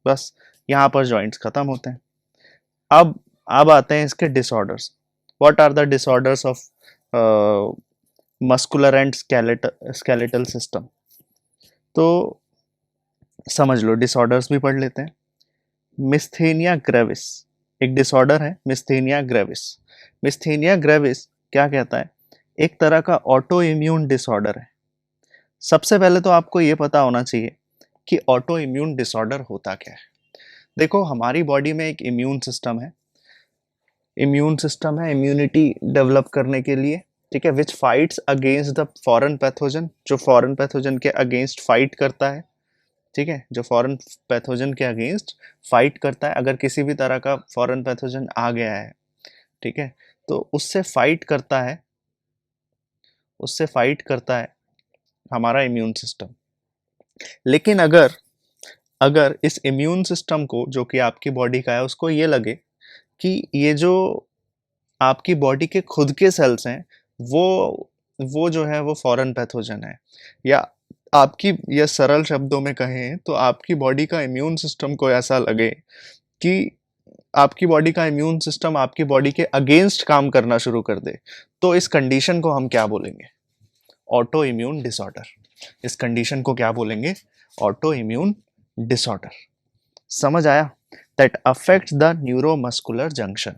बस यहाँ पर जॉइंट्स खत्म होते हैं। अब आते हैं इसके disorders. What are the disorders of muscular and skeletal system? तो समझ लो, डिसऑर्डर्स भी पढ़ लेते हैं। मिस्थेनिया ग्रेविस एक डिसऑर्डर है, मिस्थेनिया ग्रेविस। मिस्थेनिया ग्रेविस क्या कहता है? एक तरह का ऑटो इम्यून डिसऑर्डर है। सबसे पहले तो आपको ये पता होना चाहिए कि ऑटो इम्यून डिसऑर्डर होता क्या है। देखो, हमारी बॉडी में एक इम्यून सिस्टम है, इम्यूनिटी डेवलप करने के लिए, ठीक है, which fights against the foreign pathogen, जो फॉरेन पैथोजन के अगेंस्ट फाइट करता है, ठीक है, जो फॉरेन पैथोजन के अगेंस्ट फाइट करता है। अगर किसी भी तरह का फॉरेन पैथोजन आ गया है, ठीक है, तो उससे फाइट करता है हमारा इम्यून सिस्टम। लेकिन अगर अगर इस इम्यून सिस्टम को, जो कि आपकी बॉडी का है, उसको ये लगे कि ये जो आपकी बॉडी के खुद के सेल्स हैं, वो जो है वो फॉरेन पैथोजन है, या आपकी, ये सरल शब्दों में कहें तो आपकी बॉडी का इम्यून सिस्टम को ऐसा लगे कि आपकी बॉडी का इम्यून सिस्टम आपकी बॉडी के अगेंस्ट काम करना शुरू कर दे, तो इस कंडीशन को हम क्या बोलेंगे? Auto immune disorder. इस कंडीशन को क्या बोलेंगे? Auto immune disorder. समझ आया? That affects the neuromuscular junction,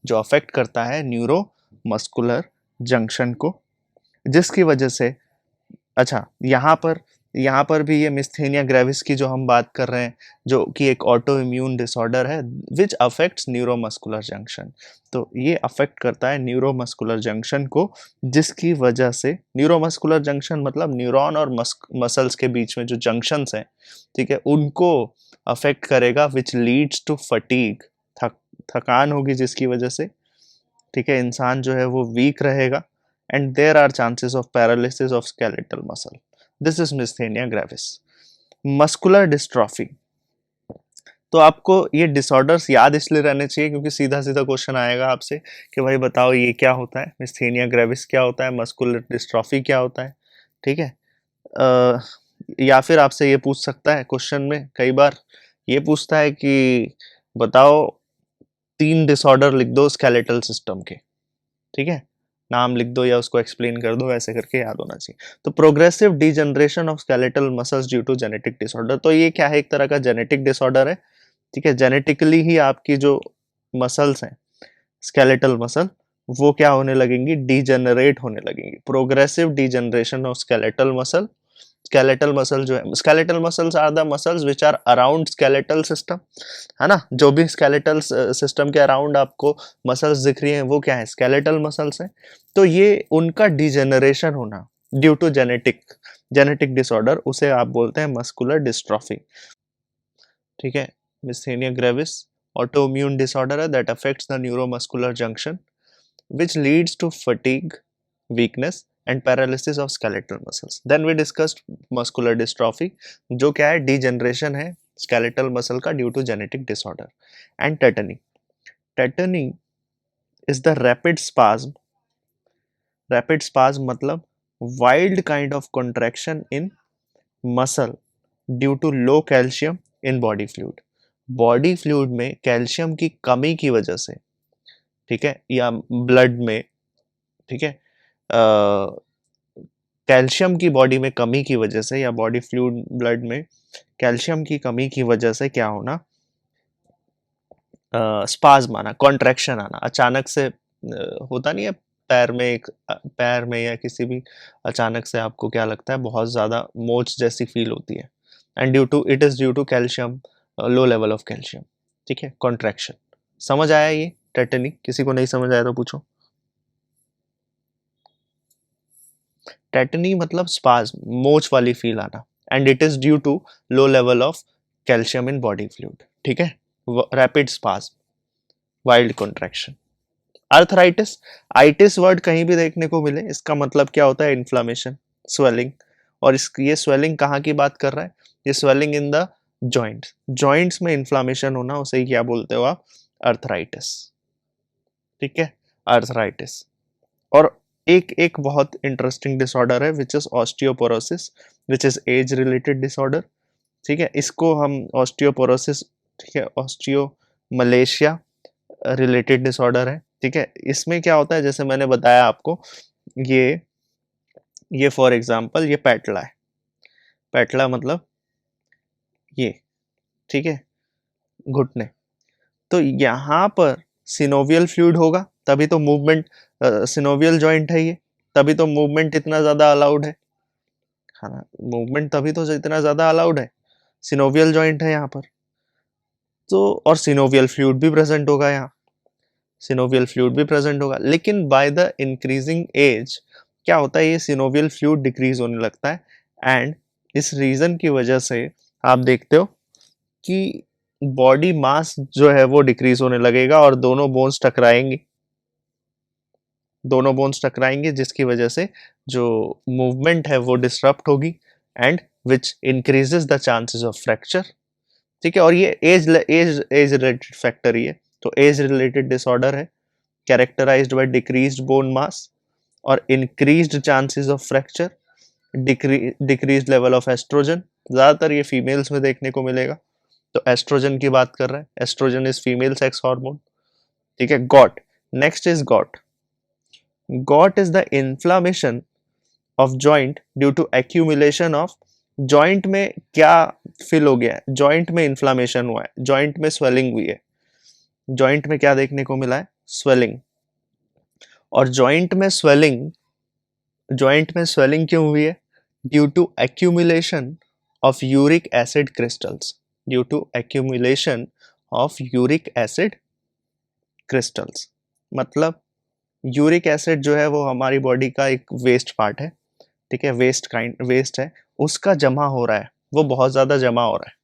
जो अफेक्ट करता है न्यूरोमस्कुलर जंक्शन को, जिसकी वजह से, अच्छा, यहाँ पर भी ये मिस्थेनिया ग्रेविस की जो हम बात कर रहे हैं, जो कि एक ऑटो इम्यून डिसऑर्डर है विच अफेक्ट्स न्यूरोमस्कुलर जंक्शन। तो ये अफेक्ट करता है न्यूरोमस्कुलर जंक्शन को, जिसकी वजह से, न्यूरोमस्कुलर जंक्शन मतलब न्यूरॉन और मसल्स के बीच में जो जंक्शंस हैं, ठीक है, उनको अफेक्ट करेगा, विच लीड्स टू फटीग, थकान होगी जिसकी वजह से, ठीक है, इंसान जो है वो वीक रहेगा, and there are chances of paralysis of skeletal muscle. This is myasthenia gravis. Muscular dystrophy, तो आपको ये डिसऑर्डर्स याद इसलिए रहने चाहिए क्योंकि सीधा सीधा क्वेश्चन आएगा आपसे कि भाई बताओ ये क्या होता है, मिस्थेनिया ग्रेविस क्या होता है, मस्कुलर डिस्ट्रॉफी क्या होता है, ठीक है। या फिर आपसे ये पूछ सकता है क्वेश्चन में, कई बार ये पूछता है कि बताओ 3 डिसऑर्डर लिख दो स्केलेटल सिस्टम के, ठीक है, नाम लिख दो या उसको एक्सप्लेन कर दो, ऐसे करके याद होना चाहिए। तो progressive degeneration of skeletal muscles due to genetic disorder, तो ये क्या है? एक तरह का जेनेटिक डिसऑर्डर है, ठीक है। जेनेटिकली ही आपकी जो मसल्स हैं, स्केलेटल मसल, वो क्या होने लगेंगी? डीजेनरेट होने लगेंगी। Progressive degeneration of skeletal muscle. Skeletal muscle जो है, skeletal muscles are the muscles which are around skeletal system, है ना। जो भी स्केलेटल सिस्टम के अराउंड आपको मसल्स दिख रही हैं, वो क्या है? स्केलेटल मसल्स हैं। तो ये उनका डिजेनरेशन होना ड्यू टू जेनेटिक डिसऑर्डर, उसे आप बोलते हैं मस्कुलर डिस्ट्रॉफी, ठीक है। मिस्थेनिया ग्रेविस autoimmune disorder है that affects the neuromuscular junction which leads to fatigue, weakness and paralysis of skeletal muscles. Then we discussed muscular dystrophy, जो क्या है? degeneration है skeletal muscle का due to genetic disorder. And tetany is the rapid spasm मतलब wild kind of contraction in muscle due to low calcium in body fluid. Body fluid में calcium की कमी की वजह से, ठीक है, या ब्लड में, ठीक है, कैल्शियम की बॉडी में कमी की वजह से, या बॉडी फ्लूइड ब्लड में कैल्शियम की कमी की वजह से क्या होना? स्पाज्म आना, कॉन्ट्रैक्शन आना, अचानक से होता नहीं है पैर में या किसी भी, अचानक से आपको क्या लगता है? बहुत ज्यादा मोच जैसी फील होती है, and it is due to calcium, low level of calcium, ठीक है, कॉन्ट्रैक्शन। समझ आया ये टेटनी? किसी को नहीं समझ आया तो पूछो। टेटनी मतलब स्पाज्म, मोच वाली फील आना, and it is due to low level of calcium in body fluid, ठीक है। Rapid spasm, wild contraction. Arthritis, itis word कहीं भी देखने को मिले, इसका मतलब क्या होता है? Inflammation, swelling. और ये स्वेलिंग कहाँ की बात कर रहा है? ये स्वेलिंग इन द जॉइंट्स में इन्फ्लामेशन होना, उसे क्या बोलते हो आप? अर्थराइटिस, ठीक है, अर्थराइटिस। और एक एक बहुत इंटरेस्टिंग डिसऑर्डर है which is osteoporosis, which is as related disorder, ठीक है, इसको हम ऑस्टियोपोरोसिस, ठीक है, ऑस्टियोमलेशिया रिलेटेड डिसऑर्डर है। ठीक है, इसमें क्या होता है, जैसे मैंने बताया आपको, ये फॉर एग्जांपल ये पैटला है, पैटला मतलब ये, ठीक है, घुटने। तो यहाँ पर सिनोवियल फ्लूइड होगा, तभी तो मूवमेंट, सिनोवियल जॉइंट है ये, तभी तो मूवमेंट इतना ज्यादा अलाउड है ना, मूवमेंट तभी तो इतना ज्यादा अलाउड है, सिनोवियल जॉइंट है यहाँ पर। तो और सिनोवियल फ्लूइड भी प्रेजेंट होगा यहाँ, सिनोवियल फ्लूइड भी प्रेजेंट होगा, लेकिन बाय द इंक्रीजिंग एज क्या होता है, ये सिनोवियल फ्लूइड डिक्रीज होने लगता है। एंड इस रीजन की वजह से आप देखते हो कि बॉडी मास जो है वो डिक्रीज होने लगेगा और दोनों बोन्स टकराएंगे, जिसकी वजह से जो मूवमेंट है वो डिसरप्ट होगी, and which increases the chances of fracture. ठीक है, और ये एज एज रिलेटेड फैक्टर ही है, तो एज रिलेटेड डिसऑर्डर है, characterised by decreased bone mass और increased chances of fracture, decreased level of oestrogen. ज्यादातर ये फीमेल्स में देखने को मिलेगा, तो एस्ट्रोजन की बात कर रहे हैं, estrogen is female sex hormone. ठीक है, gout, next is gout. Gout is the inflammation of joint due to accumulation of, joint में क्या फिल हो गया है, जॉइंट में इन्फ्लामेशन हुआ है, जॉइंट में स्वेलिंग हुई है, जॉइंट में क्या देखने को मिला है, स्वेलिंग। और जॉइंट में स्वेलिंग क्यों हुई है, due to accumulation of uric acid crystals, due to accumulation of uric acid crystals. मतलब यूरिक एसिड जो है वो हमारी बॉडी का एक वेस्ट पार्ट है, ठीक है, वेस्ट है, उसका जमा हो रहा है, वो बहुत ज्यादा जमा हो रहा है।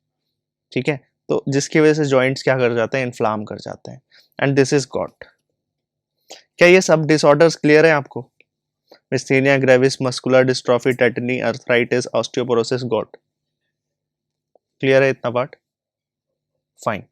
ठीक है, तो जिसकी वजह से जॉइंट्स क्या कर जाते हैं, इन्फ्लाम कर जाते हैं, एंड दिस इज गॉट। क्या ये सब डिसऑर्डर्स क्लियर है आपको, myasthenia gravis, muscular dystrophy, tetany, arthritis, osteoporosis, gout, clear है इतना पार्ट? फाइन।